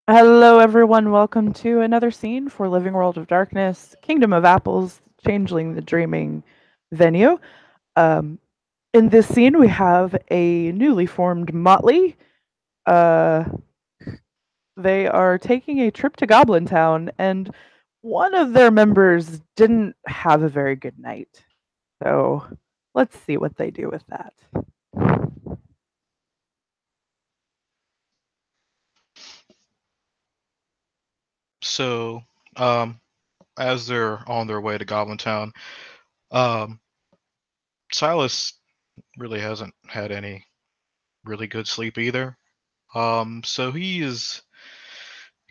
Hello, everyone. Welcome to another scene for Living World of Darkness, Kingdom of Apples, Changeling the Dreaming venue. Um, in this scene, we have a newly formed motley. Uh, they are taking a trip to Goblin Town, and one of their members didn't have a very good night. So let's see what they do with that. So, um, as they're on their way to Goblin Town, um, Silas really hasn't had any really good sleep either. So he is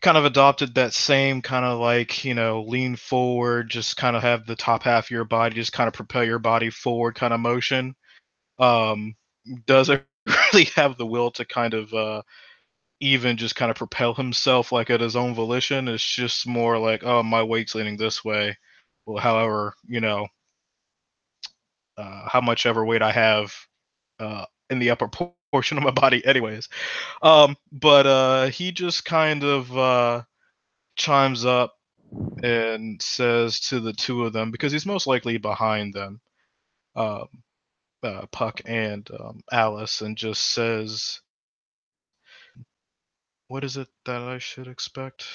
kind of adopted that same kind of lean forward, just kind of have the top half of your body, just kind of propel your body forward kind of motion. Um, doesn't really have the will to kind of even just kind of propel himself like at his own volition. It's just more like, oh, my weight's leaning this way. Well, however, how much ever weight I have in the upper portion of my body, anyways. But he just kind of chimes up and says to the two of them, because he's most likely behind them, um, Puck and Alice, and just says, "What is it that I should expect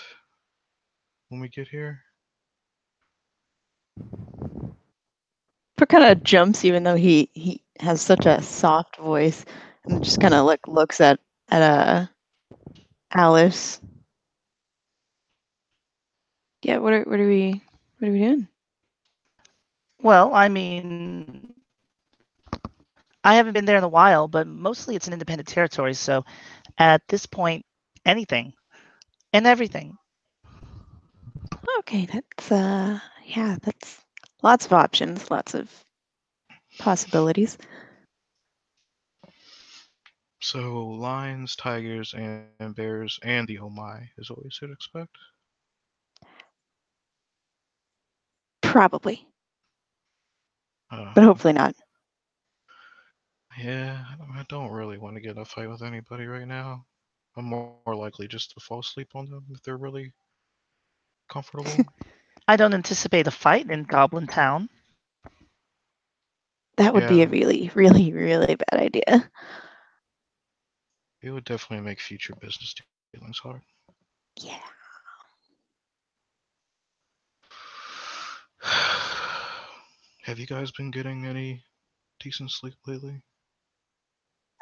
when we get here?" For kind of jumps, even though he has such a soft voice, and just kind of looks at Alice. Yeah, what are we doing? Well, I mean, I haven't been there in a while, but mostly it's an independent territory. So at this point, anything and everything. Okay, that's lots of options, lots of possibilities. So lions, tigers, and bears, and the oh my is what we should expect. Probably, but Uh, hopefully not. yeah, I don't really want to get in a fight with anybody right now. I'm more likely just to fall asleep on them if they're really comfortable. I don't anticipate a fight in Goblin Town. That would be a Yeah, really, really, really bad idea. it would definitely make future business dealings hard. Yeah. Have you guys been getting any decent sleep lately?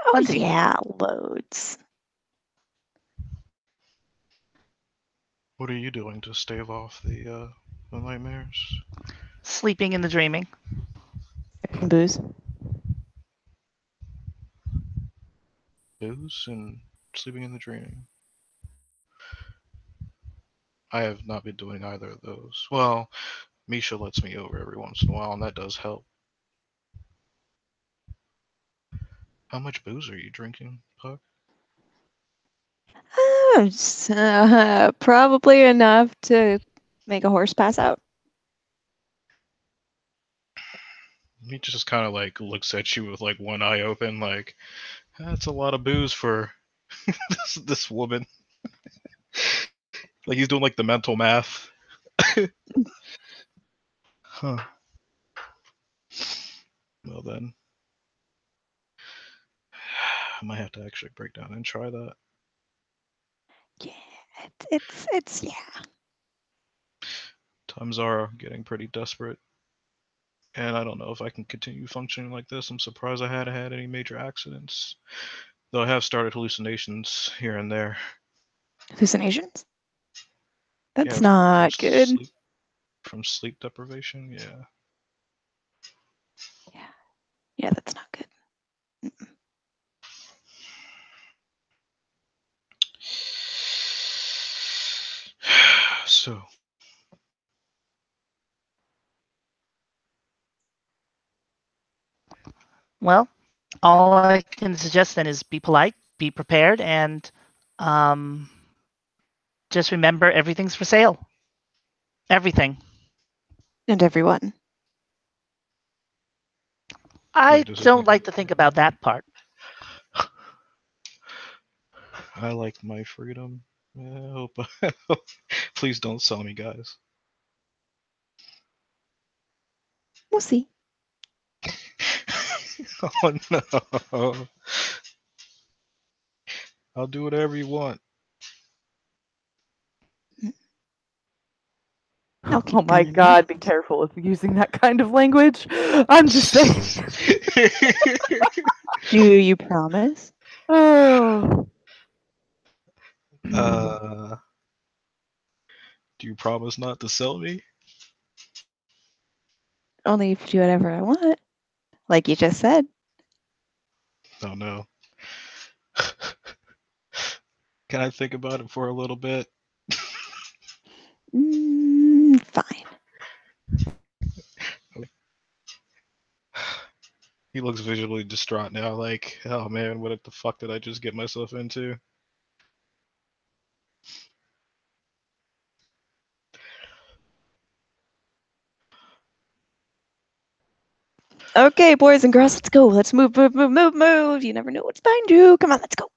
Oh Plenty. yeah, loads. What are you doing to stave off the nightmares? Sleeping in the dreaming. And booze. Booze and sleeping in the dreaming. I have not been doing either of those. Well, Misha lets me over every once in a while, and that does help. How much booze are you drinking, Puck? Probably enough to make a horse pass out. He just kind of like looks at you with like one eye open, like that's a lot of booze for this woman. Like he's doing like the mental math. Huh. Well then, I might have to actually break down and try that. Yeah, it's yeah. Times are getting pretty desperate, and I don't know if I can continue functioning like this. I'm surprised I hadn't had any major accidents, though I have started hallucinations here and there. Hallucinations. Yeah, That's from not good. sleep deprivation. Yeah. Yeah, yeah, that's not good. So Well, all I can suggest then is be polite, be prepared, and um, just remember everything's for sale. Everything. And everyone. I wait, does it don't mean like to think about that part. I like my freedom? I hope. Please don't sell me, guys. We'll see. Oh no. I'll do whatever you want. I'll Oh keep my gunning. god, be careful with using that kind of language. I'm just saying. Do you promise? Oh. uh, do you promise not to sell me? Only if you do whatever I want, like you just said. Oh no. Can I think about it for a little bit? Fine. He looks visually distraught now, like, oh man, what the fuck did I just get myself into? Okay, boys and girls, let's go. Let's move, move, move, move, move. You never know what's behind you. Come on, let's go.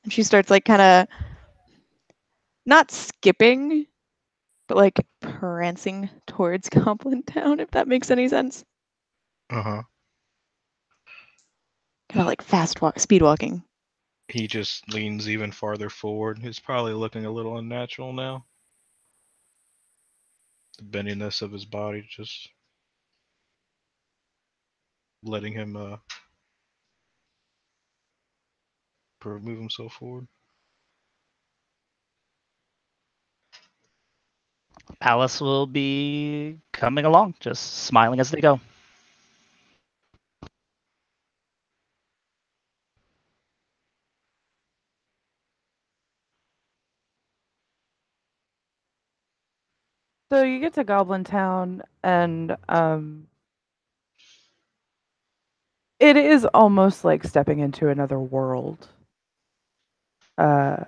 And she starts like kind of not skipping, but like prancing towards Goblin Town, if that makes any sense. Uh-huh. Kind of like fast walk, speed walking. He just leans even farther forward. He's probably looking a little unnatural now. The bendiness of his body just letting him move himself forward. Alice will be coming along, just smiling as they go. So you get to Goblin Town, and it is almost like stepping into another world. Uh,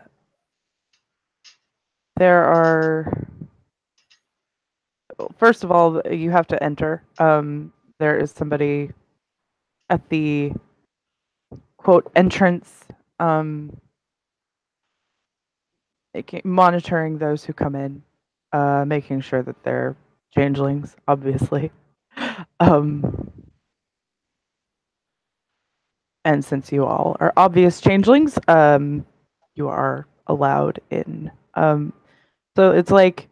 there are, first of all, you have to enter. There is somebody at the quote entrance, monitoring those who come in, making sure that they're changelings, obviously. um, and since you all are obvious changelings, you are allowed in. So it's like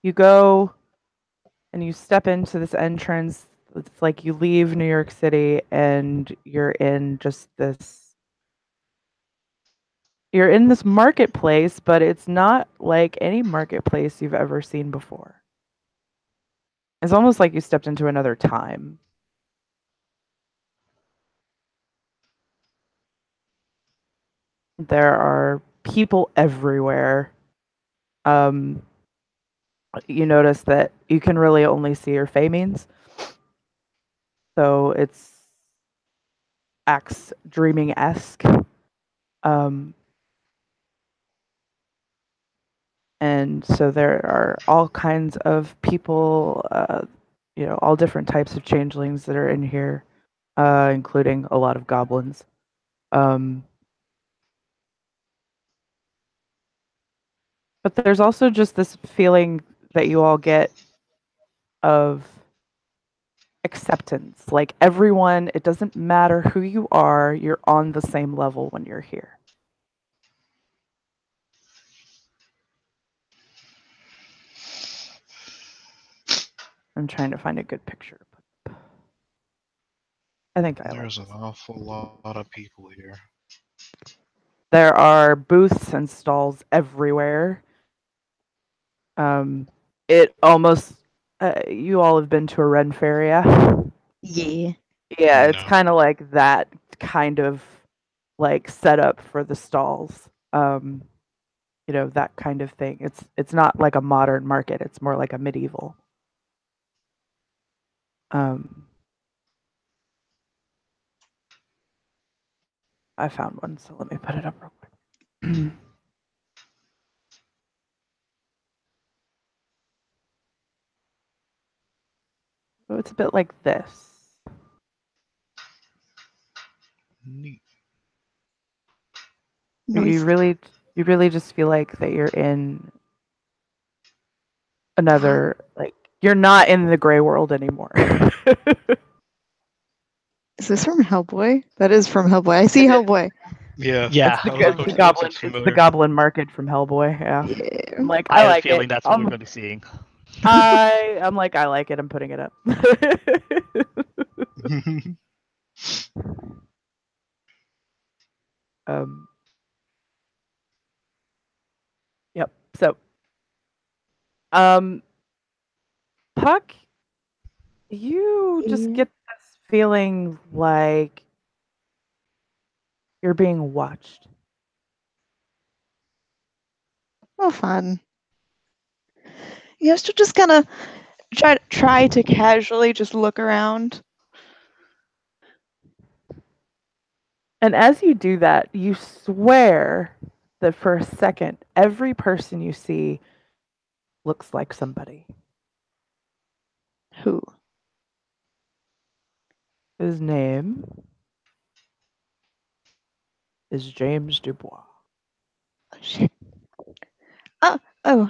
you go and you step into this entrance. It's like you leave New York City and you're in just this. You're in this marketplace, but it's not like any marketplace you've ever seen before. It's almost like you stepped into another time. There are people everywhere. You notice that you can really only see your Feymines. So it's Axe dreaming esque. Um, and so there are all kinds of people, all different types of changelings that are in here, including a lot of goblins. But there's also just this feeling that you all get of acceptance. Like everyone, it doesn't matter who you are, you're on the same level when you're here. I'm trying to find a good picture. I think I There's like an awful lot of people here. There are booths and stalls everywhere. It almost you all have been to a Ren Fair, yeah? Yeah. Yeah, it's No. kind of like that kind of like setup for the stalls. That kind of thing. It's not like a modern market, it's more like a medieval. I found one, so let me put it up real quick. So it's a bit like this. Neat. You Nice. really You really just feel like that you're in another, like, you're not in the gray world anymore. Is this from Hellboy? That is from Hellboy. I see Hellboy. Yeah. Yeah, I was like, The it goblin, looks it's the familiar. goblin market from Hellboy. Yeah. Yeah. I'm like, I I have a like feeling it. that's what we're going to be seeing. I'm like, I like it. I'm putting it up. um. Yep. So, um, Puck, you just Yeah. get this feeling like you're being watched. Oh, fun. You have to just kind of try to casually just look around. And as you do that, you swear that for a second, every person you see looks like somebody. Who? His name is James Dubois. Oh, shit. Oh.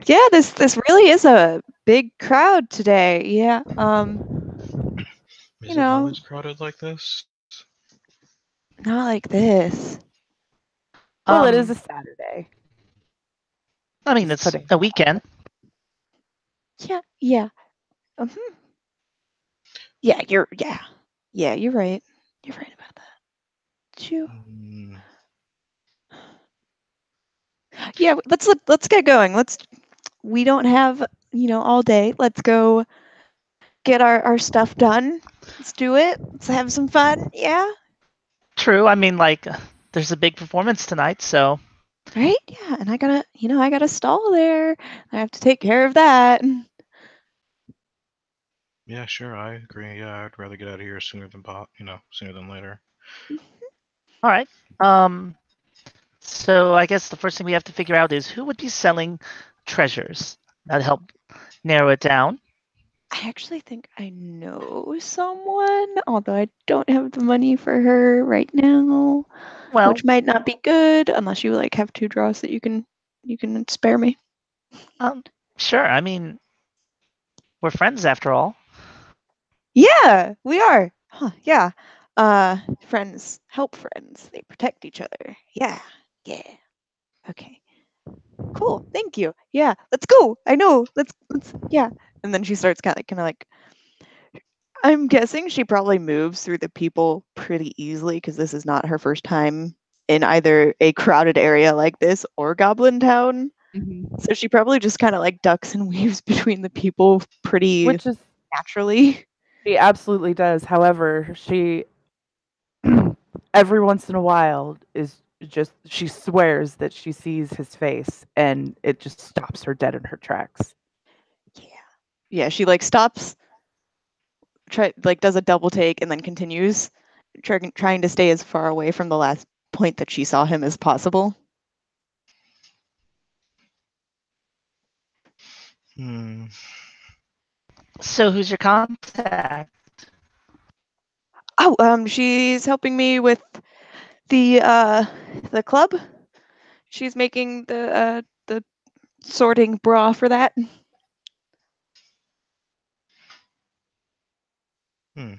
Yeah, this really is a big crowd today. Yeah. Is You it know, always crowded like this? not like this. Well, it is a Saturday. I mean, Just it's putting a weekend. Yeah. Mhm. Yeah, you're right. You're right about that. Choo. Mm, Yeah, let's get going. We don't have, all day. Let's go get our stuff done. Let's do it. Let's have some fun. Yeah. True. I mean, like, there's a big performance tonight, so Right? Yeah. And I got a stall there. I have to take care of that. yeah, sure, I agree. Yeah, I'd rather get out of here sooner than sooner than later. all right. So I guess the first thing we have to figure out is who would be selling treasures. That'd help narrow it down. I actually think I know someone, although I don't have the money for her right now, Well, which might not be good unless you like have 2 draws that you can spare me. um, sure. I mean, we're friends after all. Yeah, we are. Huh, yeah. Friends help friends. They protect each other. Yeah. Yeah. Okay. Cool. Thank you. Yeah. Let's go. I know. Let's yeah. And then she starts kind of like I'm guessing she probably moves through the people pretty easily because this is not her first time in either a crowded area like this or Goblin Town. So she probably just kind of like ducks and weaves between the people pretty Which is, naturally. she absolutely does. However, she every once in a while is just, she swears that she sees his face and it just stops her dead in her tracks. Yeah. Yeah, she like stops, does a double take and then continues trying to stay as far away from the last point that she saw him as possible. Hmm. So who's your contact? Oh, she's helping me with the club. She's making the sorting bra for that. Hmm.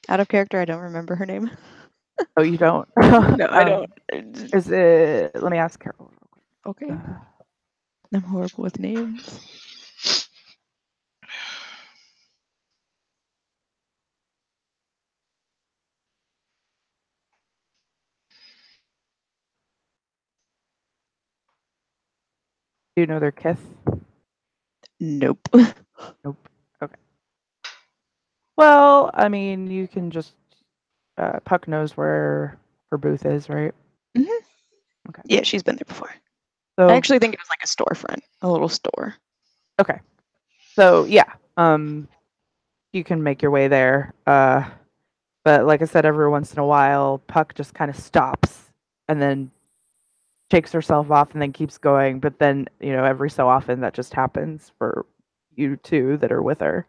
Out of character, I don't remember her name. Oh, you don't? No, I don't. Is it? Let me ask Carol. Okay. I'm horrible with names. Do you know their kiss? Nope. Nope. Okay. Well, I mean, you can just. Puck knows where her booth is, right? Mhm. Okay. Yeah, she's been there before. I So actually think it was like a storefront, a little store. okay. So yeah, you can make your way there. But like I said, every once in a while, Puck just kind of stops and then shakes herself off and then keeps going. But then, every so often that just happens for you two that are with her.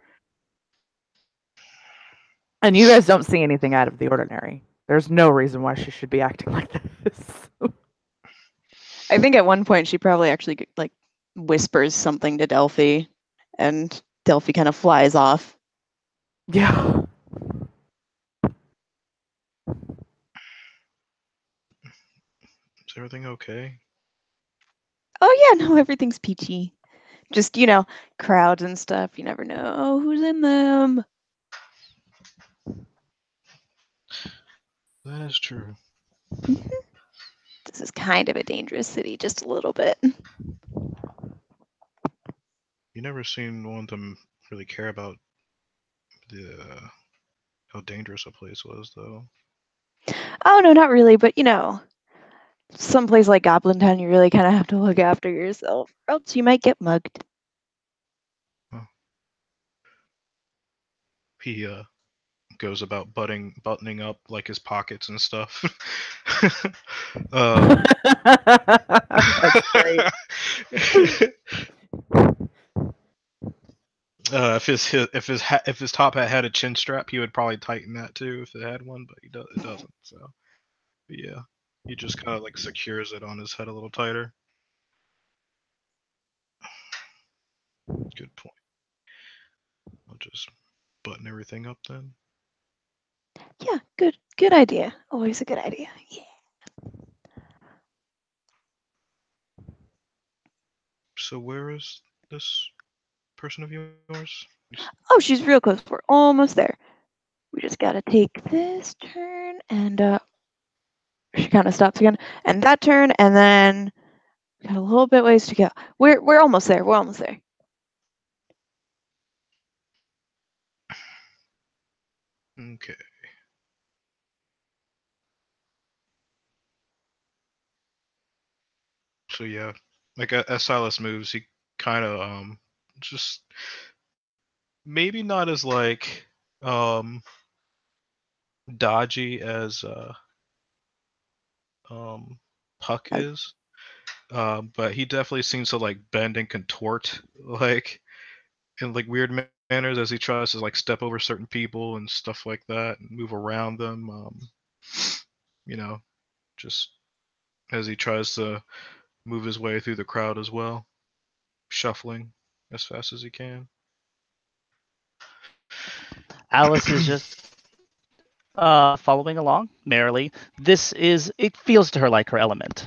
And you guys don't see anything out of the ordinary. There's no reason why she should be acting like this. I think at one point she probably actually like whispers something to Delphi, and Delphi kind of flies off. Yeah. Is everything okay? Oh yeah, no, everything's peachy. Just, crowds and stuff. You never know who's in them. That is true. This is kind of a dangerous city, just a little bit. You never seem one to really care about the how dangerous a place was, though. Oh no, not really, but someplace like Goblin Town, you really kind of have to look after yourself, or else you might get mugged. He goes about buttoning up like his pockets and stuff. That's great. If his top hat had a chin strap, he would probably tighten that too if it had one, but it doesn't. So, but yeah, he just kind of like secures it on his head a little tighter. Good point. I'll just button everything up then. Yeah, good idea. Always a good idea. Yeah. So where is this person of yours? Oh, she's real close. We're almost there. We just gotta take this turn, and she kind of stops again, and that turn, and then we got a little bit ways to go. We're almost there. We're almost there. Okay. So yeah, like as Silas moves, he kind of just maybe not as like dodgy as Puck is, but he definitely seems to like bend and contort like in like weird manners as he tries to like step over certain people and stuff like that and move around them. You know, just as he tries to move his way through the crowd as well, shuffling as fast as he can. Alice is just following along merrily. It feels to her like her element.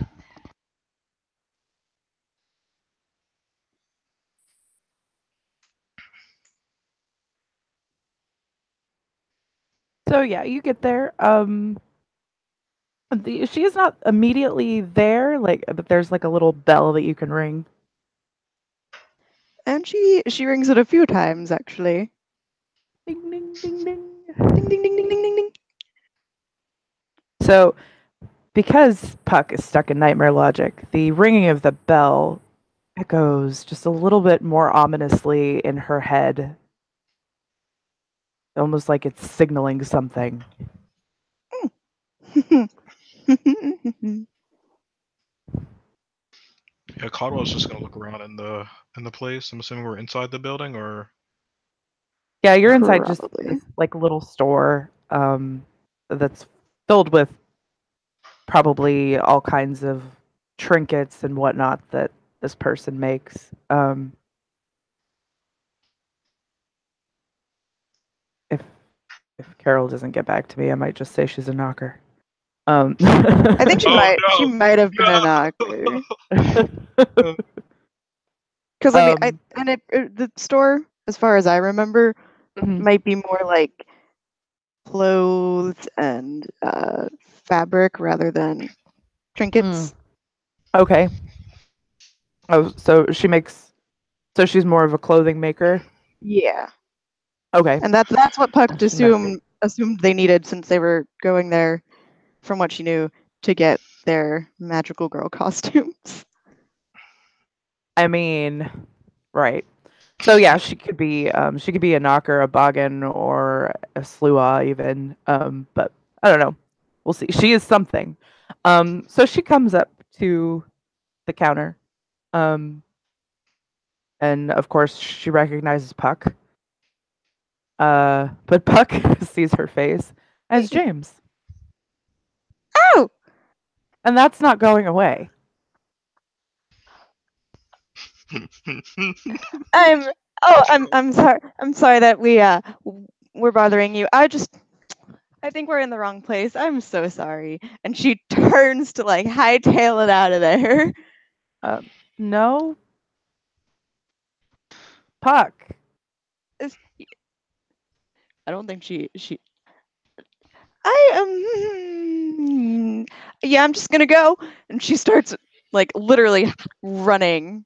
So yeah, you get there. She is not immediately there, but there's like a little bell that you can ring. And she rings it a few times actually. Ding ding ding ding. Ding ding ding ding ding ding ding. So, because Puck is stuck in nightmare logic, the ringing of the bell echoes just a little bit more ominously in her head, almost like it's signaling something. Yeah, Caldwell's just gonna look around in the place. I'm assuming we're inside the building, or Yeah, you're inside just Probably. this like little store that's filled with probably all kinds of trinkets and whatnot that this person makes. If Carol doesn't get back to me, I might just say she's a knocker. I think she Oh, might. no. She might have been a knocker. Because the store, as far as I remember, Mhm. might be more like clothes and fabric rather than trinkets. Okay. Oh, so she's more of a clothing maker. Yeah, Okay. and that's what Puck That's assumed they needed, since they were going there, from what she knew, to get their magical girl costumes. I mean, right. So yeah, she could be a knocker, a boggin, or a slua even. But I don't know. We'll see. She is something. So she comes up to the counter. And of course she recognizes Puck. But Puck sees her face as James, Oh, and that's not going away. I'm. Oh, I'm sorry. I'm sorry that we're bothering you. I think we're in the wrong place. I'm so sorry. And she turns to like hightail it out of there. No, Puck. I don't think she. I yeah, I'm just gonna go. And she starts like literally running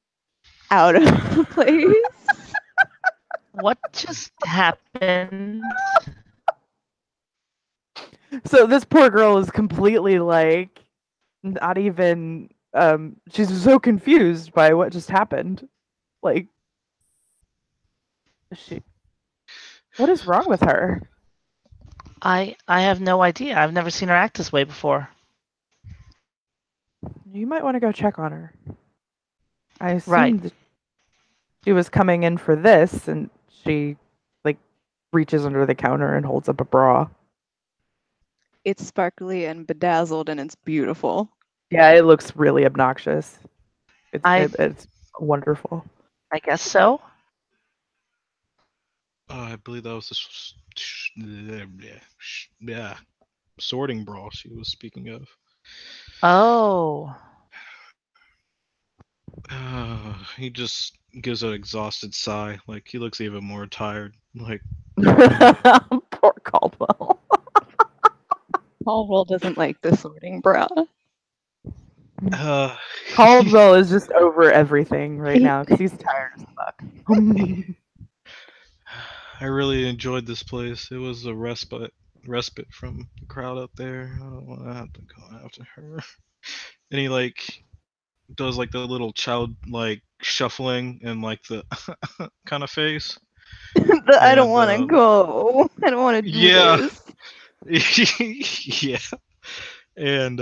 out of the place. What just happened? So this poor girl is completely like not even she's so confused by what just happened. Like she what is wrong with her? I have no idea. I've never seen her act this way before. You might want to go check on her. I Right. assumed that she was coming in for this and she like reaches under the counter and holds up a bra. It's sparkly and bedazzled and it's beautiful. Yeah, it looks really obnoxious. I It's wonderful. guess so. I believe that was yeah, sorting brawl she was speaking of. Oh. He just gives an exhausted sigh. Like he looks even more tired. Like Poor Caldwell. Caldwell doesn't like the sorting bra. Caldwell is just over everything right now because he's tired as fuck. I really enjoyed this place. It was a respite from the crowd out there. I don't want to have to go after her. And he like does like the little child like shuffling and like the kind of face. I don't And want to go. I don't want to do yeah. this. Yeah. And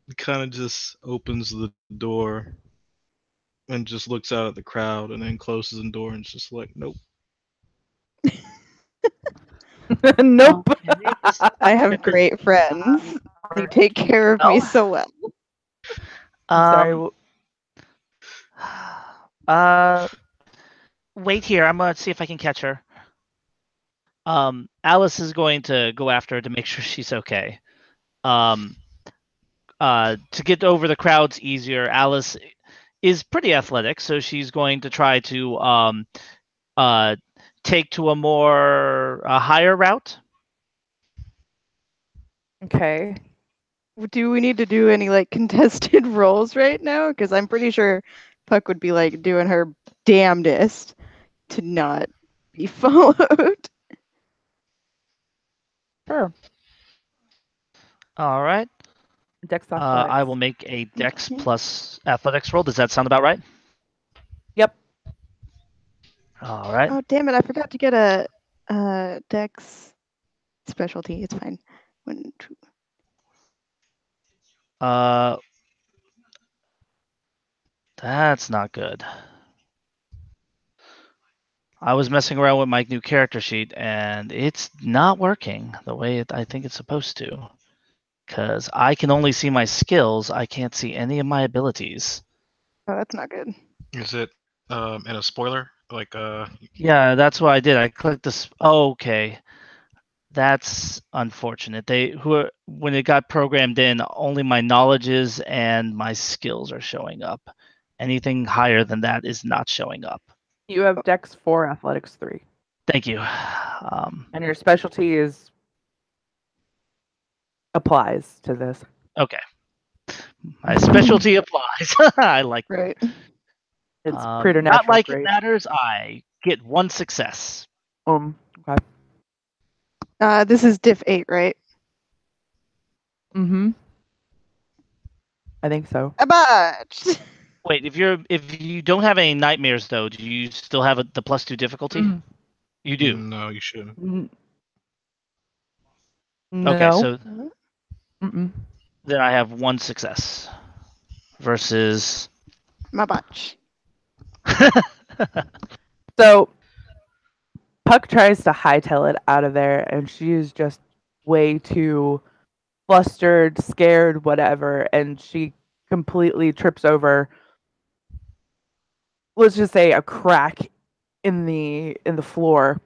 he kind of just opens the door and just looks out at the crowd and then closes the door and just like, nope. Nope. Okay, this I have great friends. They take care of me so well. I'm sorry. Wait here. I'm gonna see if I can catch her. Alice is going to go after her to make sure she's okay. To get over the crowds easier, Alice is pretty athletic, so she's going to try to take to a higher route. Okay. Do we need to do any like contested roles right now? Because I'm pretty sure Puck would be like doing her damnedest to not be followed. Sure. All right. Dex athletics. I will make a Dex plus athletics roll. Does that sound about right? Yep. All right. Oh damn it! I forgot to get a Dex specialty. It's fine. 1, 2. That's not good. I was messing around with my new character sheet, and it's not working the way I think it's supposed to. Because I can only see my skills, I can't see any of my abilities. Oh, that's not good. Is it in a spoiler? Like Yeah, that's what I did. I clicked this. Oh, okay. That's unfortunate. When it got programmed in, only my knowledges and my skills are showing up. Anything higher than that is not showing up. You have Dex 4, athletics 3. Thank you. And your specialty is applies to this. Okay. My specialty applies. I like that. Right. It's preternatural. Not like great. it matters. I get 1 success. Okay. This is diff 8, right? Mm-hmm. I think so. A botch. Wait, if you don't have any nightmares though, do you still have the +2 difficulty? Mhm. You do. No, you shouldn't. No. Okay, so Mm-mm. then I have 1 success versus. My botch. So Puck tries to hightail it out of there, and she is just way too flustered, scared, whatever, and she completely trips over, let's just say, a crack in the floor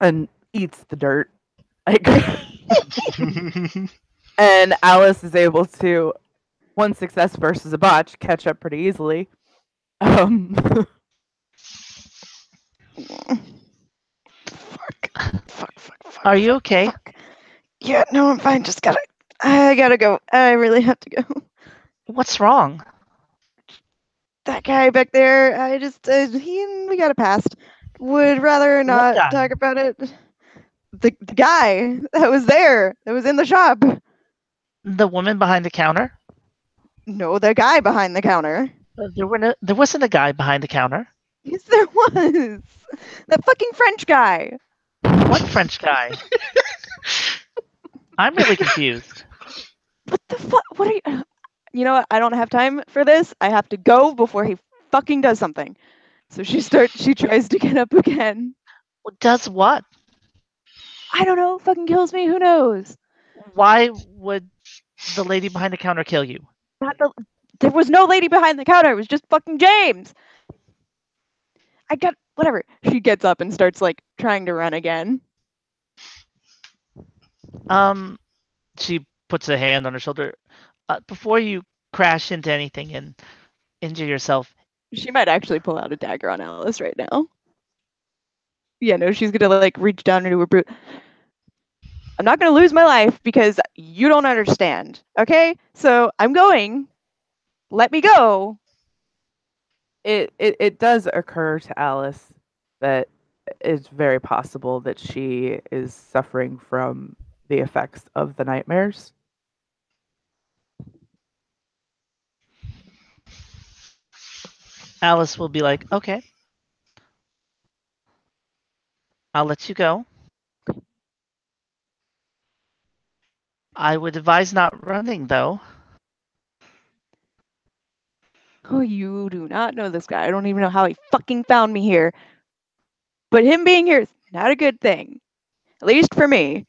and eats the dirt. Like, and Alice is able to, one success versus a botch, catch up pretty easily. Fuck. Are you okay? Fuck. Yeah, no, I'm fine. I gotta go. I really have to go. What's wrong? That guy back there, we got a past. Would rather not guy? talk about it. The guy that was there, that was in the shop. The woman behind the counter? No, the guy behind the counter. There wasn't a guy behind the counter. Yes, there was. That fucking French guy. What French guy? I'm really confused. What the fuck? What are you? You know what? I don't have time for this. I have to go before he fucking does something. So she tries to get up again. Does what? I don't know. Fucking kills me. Who knows? Why would the lady behind the counter kill you? There was no lady behind the counter. It was just fucking James. Whatever. She gets up and starts like trying to run again. She puts a hand on her shoulder. Before you crash into anything and injure yourself. She might actually pull out a dagger on Alice right now. Yeah, no, she's gonna like reach down into her boot. I'm not gonna lose my life because you don't understand. Okay? So I'm going. Let me go. It does occur to Alice that it's very possible that she is suffering from the effects of the nightmares. Alice will be like, okay. I'll let you go. I would advise not running, though. Oh, you do not know this guy. I don't even know how he fucking found me here. But him being here is not a good thing. At least for me.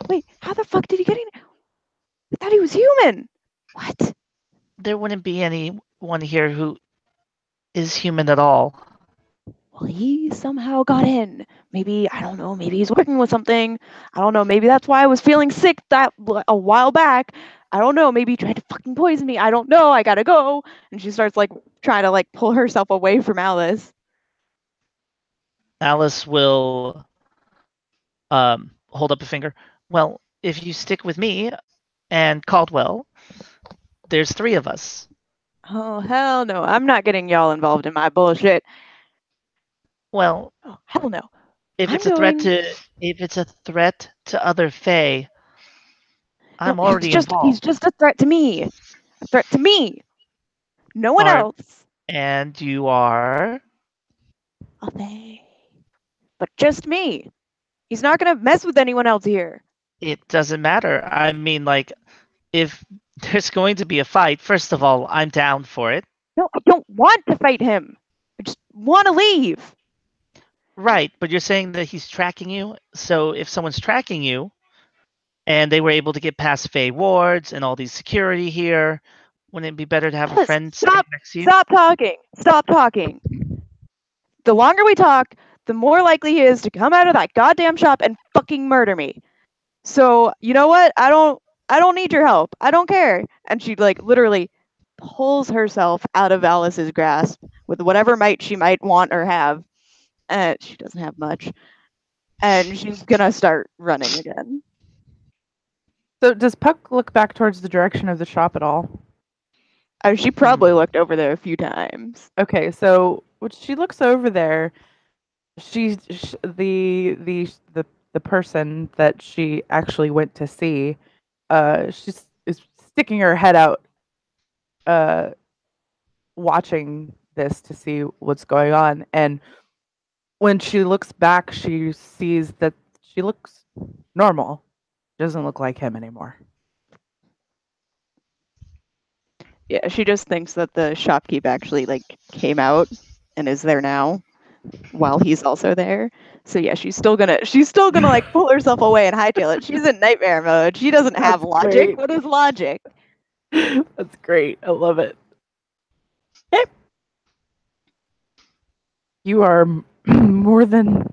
Wait, how the fuck did he get in? I thought he was human. What? There wouldn't be anyone here who is human at all. Well, he somehow got in. Maybe, I don't know, maybe he's working with something. I don't know, maybe that's why I was feeling sick a while back. I don't know, maybe he tried to fucking poison me. I don't know, I gotta go. And she starts like trying to like pull herself away from Alice. Alice will hold up a finger. Well, if you stick with me and Caldwell, there's 3 of us. Oh, hell no. I'm not getting y'all involved in my bullshit. Well, oh, hell no. If it's a threat to other Fae, I'm already involved. He's just a threat to me. A threat to me. No one else. And you are a Fae. But just me. He's not gonna mess with anyone else here. It doesn't matter. I mean, like, if there's going to be a fight, first of all, I'm down for it. No, I don't want to fight him. I just want to leave. Right, but you're saying that he's tracking you. So if someone's tracking you, and they were able to get past Fae wards and all these security here, wouldn't it be better to have a friend sitting next to you? Stop talking. Stop talking. The longer we talk, the more likely he is to come out of that goddamn shop and fucking murder me. So, you know what? I don't need your help. I don't care. And she like literally pulls herself out of Alice's grasp with whatever might she might want or have. And she doesn't have much. And she's gonna start running again. So does Puck look back towards the direction of the shop at all? She probably looked over there a few times. Okay, so when she looks over there, the person that she actually went to see, she's is sticking her head out, watching this to see what's going on. And when she looks back, she sees that she looks normal. Doesn't look like him anymore. Yeah, she just thinks that the shopkeep actually like came out and is there now. while he's also there. So yeah, she's still gonna like pull herself away and hightail it. She's in nightmare mode. She doesn't have That's logic. great. What is logic? That's great. I love it. Okay. You are more than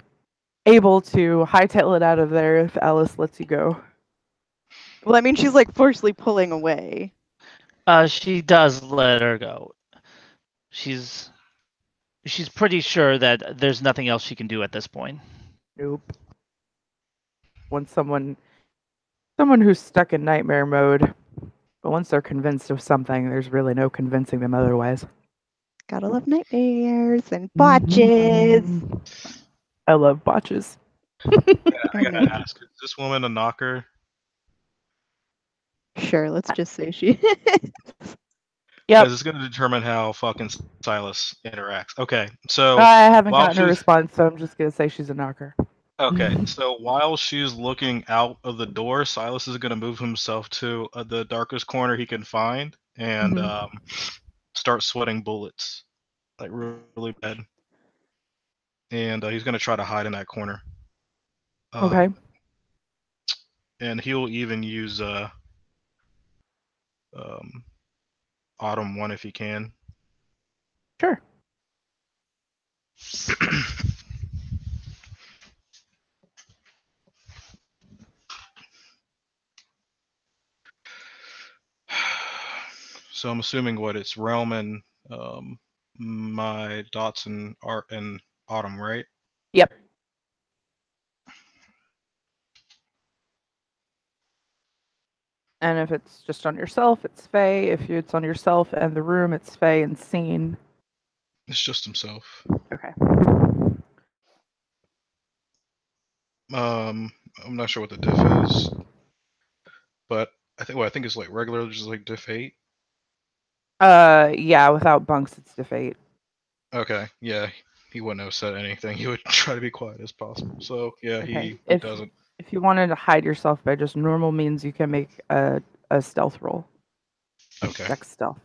able to hightail it out of there if Alice lets you go. Well, I mean, she's like forcefully pulling away. She does let her go. She's pretty sure that there's nothing else she can do at this point. Nope. Once someone who's stuck in nightmare mode, but once they're convinced of something, there's really no convincing them otherwise. Gotta love nightmares and botches. I love botches. I gotta ask, is this woman a knocker? Sure, let's just say she. Yep. Because it's going to determine how fucking Silas interacts. Okay, so I haven't while gotten a she's- response, so I'm just gonna say she's a knocker. okay, so while she's looking out of the door, Silas is going to move himself to the darkest corner he can find and start sweating bullets, like really bad. And he's going to try to hide in that corner. Okay. And he'll even use Autumn 1 if he can. Sure. So I'm assuming what it's Realm and my dots and Art and Autumn, right? Yep. And if it's just on yourself, it's Fey. If it's on yourself and the room, it's Fey and Scene. It's just himself. Okay. I'm not sure what the diff is, but I think it's like regular, just like diff 8. Yeah, without bunks, it's defeat. Okay, yeah, he wouldn't have said anything. He would try to be quiet as possible. So yeah, Okay. he doesn't. If you wanted to hide yourself by just normal means, you can make a stealth roll. Okay. Dex stealth.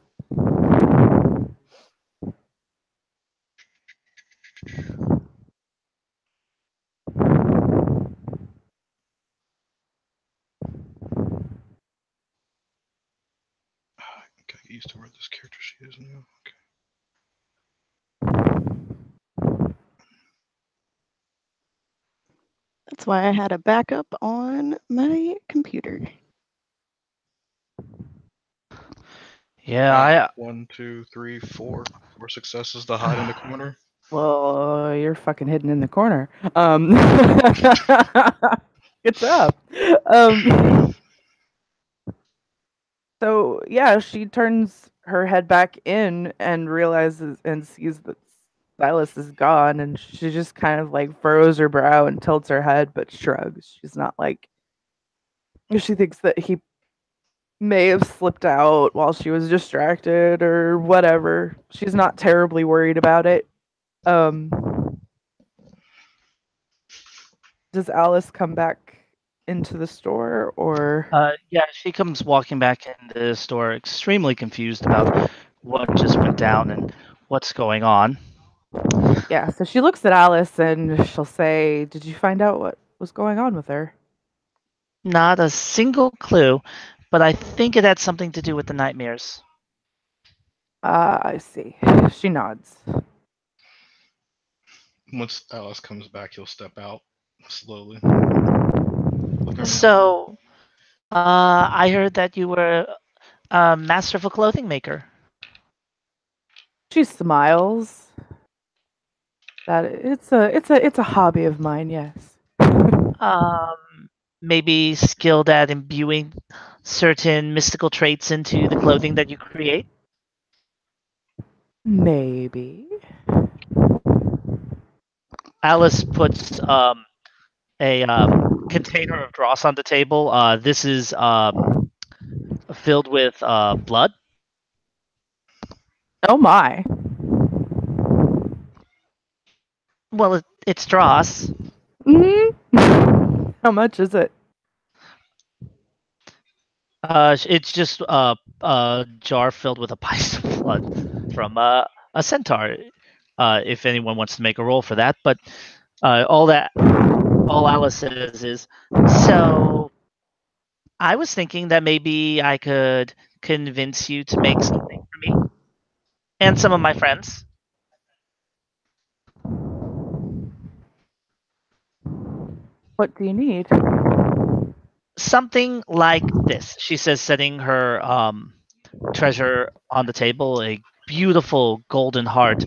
Gotta get used to where this character sheet is now. Okay. That's why I had a backup on my computer. Yeah, 1, 2, 3, 4. 4 successes to hide in the corner. Well, you're fucking hidden in the corner. Good job. So yeah, she turns her head back in and realizes and sees that Silas is gone, and she just kind of like furrows her brow and tilts her head, but shrugs. She's not like she thinks that he may have slipped out while she was distracted or whatever. She's not terribly worried about it. Does Alice come back into the store or yeah, she comes walking back into the store extremely confused about what just went down and what's going on. yeah, so she looks at Alice and she'll say, "Did you find out what was going on with her?" Not a single clue, but I think it had something to do with the nightmares. I see. She nods. Once Alice comes back, he'll step out slowly. So, I heard that you were a master of a clothing maker. She smiles. That it's a hobby of mine, yes. Maybe skilled at imbuing certain mystical traits into the clothing that you create. Maybe. Alice puts a container of dross on the table. This is filled with blood. Oh my. Well, it's dross. How much is it? It's just a jar filled with a pint of blood from a centaur. if anyone wants to make a roll for that. But all Alice says is, so I was thinking that maybe I could convince you to make something for me and some of my friends. What do you need? Something like this, she says, setting her treasure on the table, a beautiful golden heart.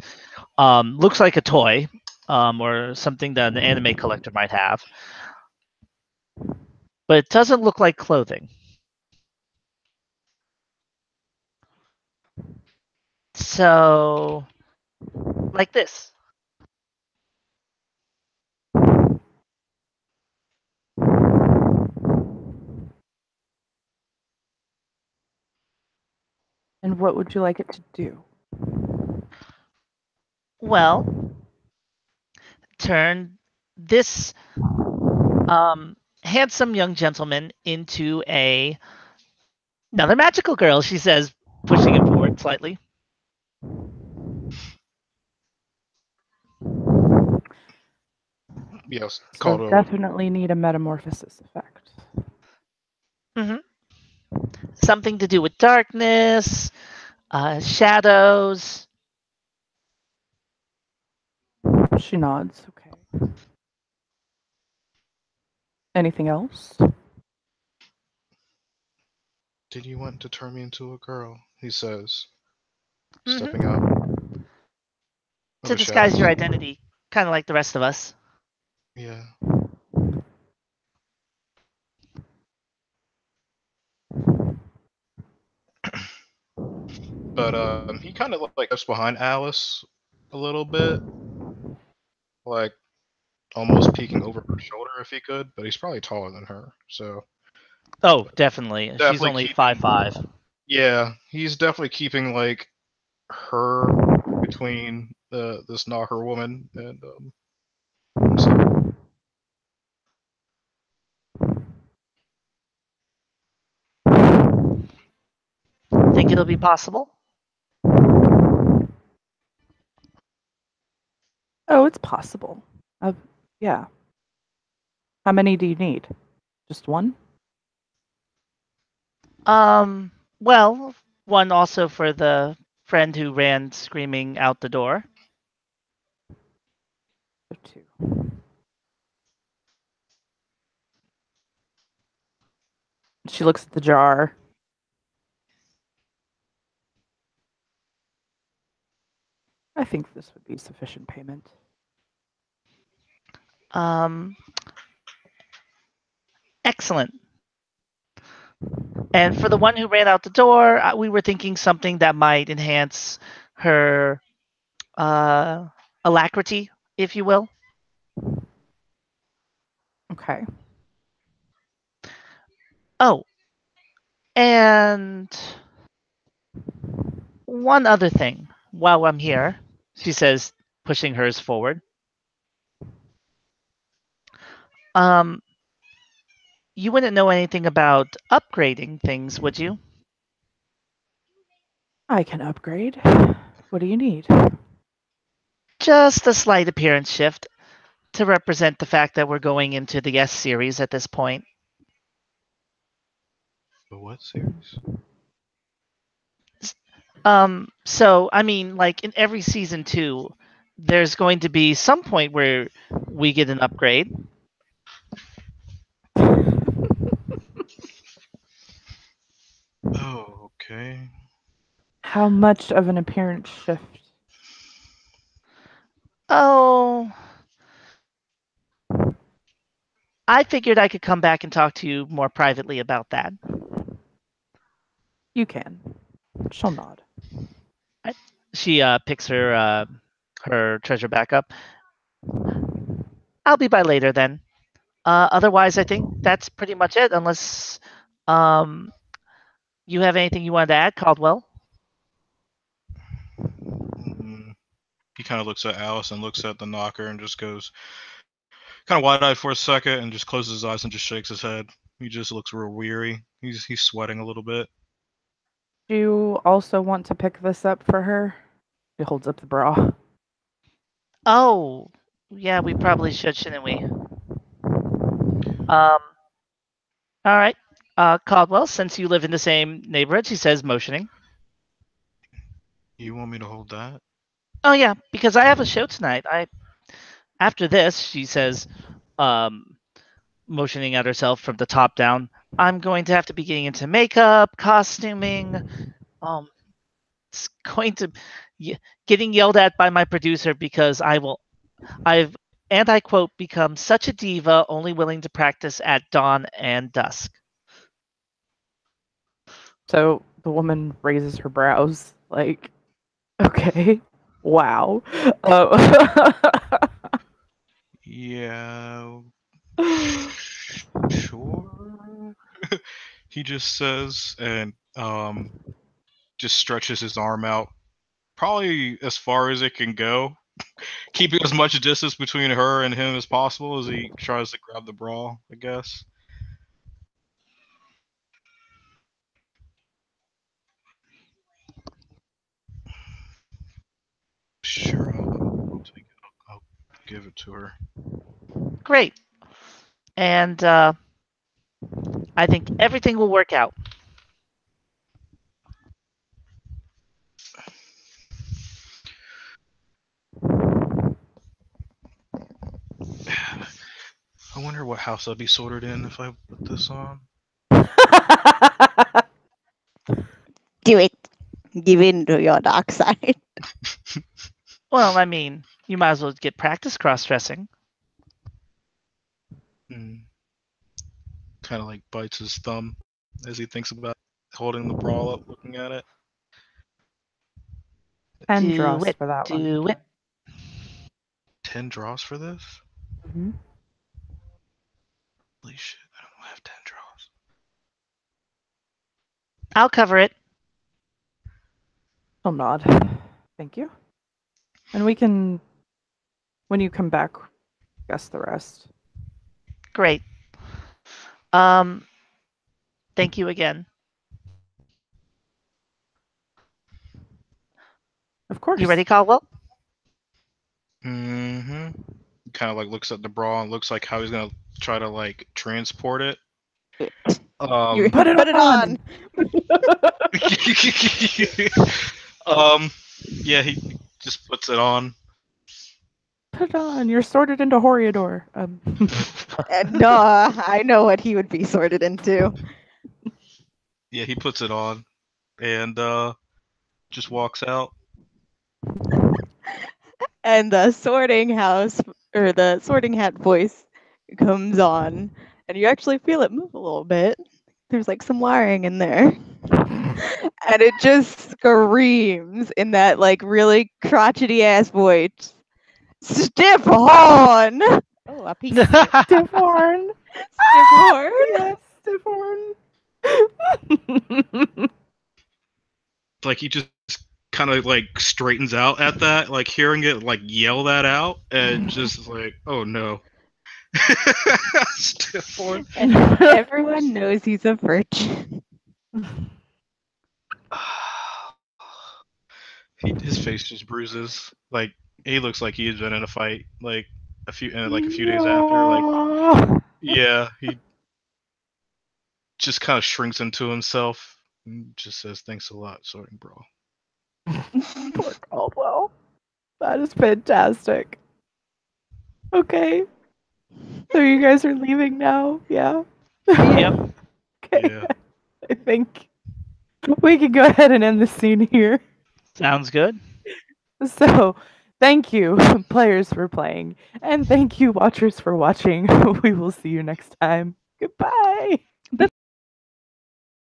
Looks like a toy, or something that an anime collector might have. But it doesn't look like clothing. So, like this. And what would you like it to do? Well, turn this handsome young gentleman into another magical girl, she says, pushing him forward slightly. Yes, So called a definitely need a metamorphosis effect. Mm-hmm. Something to do with darkness, shadows. She nods. Okay. Anything else? Did you want to turn me into a girl? He says, Mm-hmm. stepping out of To the disguise shadows. your identity, kind of like the rest of us. Yeah. But he kind of like steps behind Alice a little bit, like almost peeking over her shoulder if he could. But he's probably taller than her, so Oh, definitely. She's definitely only keeping. 5'5". Yeah, he's definitely keeping like her between this knocker woman and himself. Think it'll be possible? Oh, it's possible. Yeah. How many do you need? Just one? Well, one also for the friend who ran screaming out the door. Or two. She looks at the jar. I think this would be sufficient payment. Um, excellent. And for the one who ran out the door, we were thinking something that might enhance her alacrity, if you will. Okay. Oh, and one other thing while I'm here, she says, pushing hers forward. Um, you wouldn't know anything about upgrading things, would you? I can upgrade. What do you need? Just a slight appearance shift to represent the fact that we're going into the S series at this point. The what series? So I mean, like in every season 2, there's going to be some point where we get an upgrade. Oh, okay. How much of an appearance shift? Oh, I figured I could come back and talk to you more privately about that. You can. She'll nod. She picks her treasure back up. I'll be by later then. Otherwise, I think that's pretty much it. Unless um, you have anything you wanted to add, Caldwell. Mm. He kind of looks at Alice and looks at the knocker and just goes kind of wide-eyed for a second and just closes his eyes and just shakes his head. He just looks real weary. He's sweating a little bit. Do you also want to pick this up for her? She holds up the bra. Oh, yeah, we probably should, shouldn't we? All right. Caldwell, since you live in the same neighborhood, she says, motioning. You want me to hold that? Oh yeah, because I have a show tonight. After this, she says, motioning at herself from the top down. I'm going to have to be getting into makeup, costuming. It's going to getting yelled at by my producer because I've and I quote become such a diva, only willing to practice at dawn and dusk. So the woman raises her brows, like, okay, wow. Yeah, sure. He just says, and just stretches his arm out, probably as far as it can go, keeping as much distance between her and him as possible as he tries to grab the bra, I guess. Sure, I'll take it. I'll give it to her. Great. And I think everything will work out. I wonder what house I'd be sorted in if I put this on. Do it. Give in to your dark side. Well, I mean, you might as well get practice cross-dressing. Kind of like bites his thumb as he thinks about holding the bra up, looking at it. 10 Do draws it. for that one. Do it. 10 draws for this? Mhm. Holy shit, I don't have 10 draws. I'll cover it. I'll nod. Thank you. And we can, when you come back, guess the rest. Great. Thank you again. Of course. You ready, Caldwell? Mm-hmm. Kind of like looks at the bra and looks like how he's gonna try to like transport it. You Put it on! Yeah, he just puts it on. Put it on. You're sorted into Horiador. No, I know what he would be sorted into. Yeah, he puts it on and just walks out. And the sorting house or the sorting hat voice comes on, and you actually feel it move a little bit. There's like some wiring in there. And it just screams in that like really crotchety ass voice. Stiff horn! Oh, a piece of Stiff horn. stiff horn. Yes, stiff horn. Like he just kind of like straightens out at that, like hearing it like yell that out, and just like, oh no. Stiff horn. And everyone knows he's a virgin. His face just bruises. Like he looks like he has been in a fight, like a few days after. Like yeah, he just kind of shrinks into himself and just says, "Thanks a lot, sorting bro." Poor Caldwell. That is fantastic. Okay. So you guys are leaving now? Yeah. Yep. Okay. Yeah. I think we can go ahead and end the scene here. Sounds good. So, thank you, players, for playing, and thank you, watchers, for watching. We will see you next time. Goodbye.